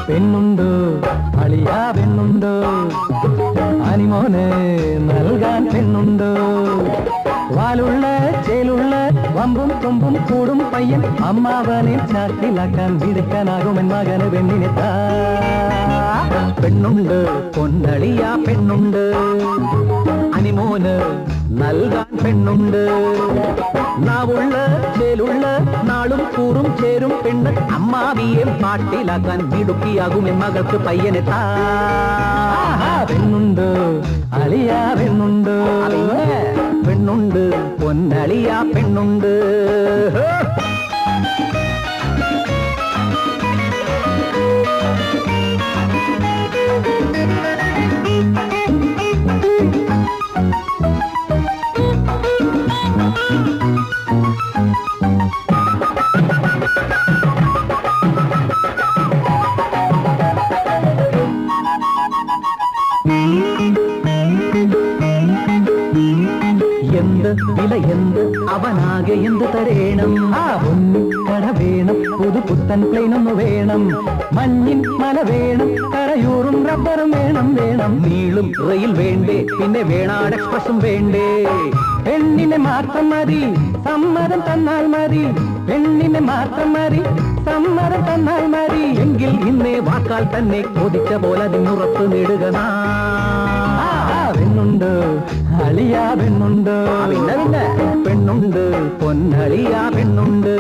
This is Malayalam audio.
പെണ്ണുണ്ട് അളിയാ പെണ്ണുണ്ട് അനിമോന് നൽകാൻ പെണ്ണുണ്ട് വാലുള്ള ചേലുള്ള വമ്പും കൊമ്പും കൂടും പയ്യൻ അമ്മാവനെ ചാക്കിലാക്കാൻ വിടുക്കാനാകുമെൻ മകന് പെണ്ണിനെ താ പെണ്ണുണ്ട് പൊന്നളിയാ പെണ്ണുണ്ട് അനിമോന് നൽകാൻ പെണ്ണുണ്ട് നാവുള്ള ചേലുള്ള നാളും കൂറും ചേരും പെണ്ണ് അമ്മാവിയെ പാട്ടിലാക്കാൻ മിടുക്കിയാകുമെൻ മകൾക്ക് പയ്യനെ താ പെണ്ണുണ്ട് അളിയാ പെണ്ണുണ്ട് പെണ്ണുണ്ട് പൊന്നളിയാ പെണ്ണുണ്ട് എന്ത് വില എന്ത് അവനാകെ എന്ത് തരേണം ആ കട വേണം പുതു പുത്തൻ പ്ലെയിനൊന്നു വേണം മഞ്ഞിൻ മല വേണം കരയൂറും റബ്ബറും വേണം വേണം നീളും റെയിൽ വേണ്ടേ പിന്നെ വേണാട് എക്സ്പ്രസും വേണ്ടേ പെണ്ണിനെ മാത്രം മതി സമ്മതം തന്നാൽ മതി പെണ്ണിനെ മാത്രം മതി സമ്മതം തന്നാൽ മതി എങ്കിൽ ഇന്നേ വാക്കാൽ തന്നെ കൊതിച്ച പോലെ അതിനുറപ്പ് നേടുക പെണ്ണുണ്ട് അളിയാ പെണ്ണുണ്ട് പിന്നെ പെണ്ണുണ്ട് പൊന്നളിയാ പെണ്ണുണ്ട്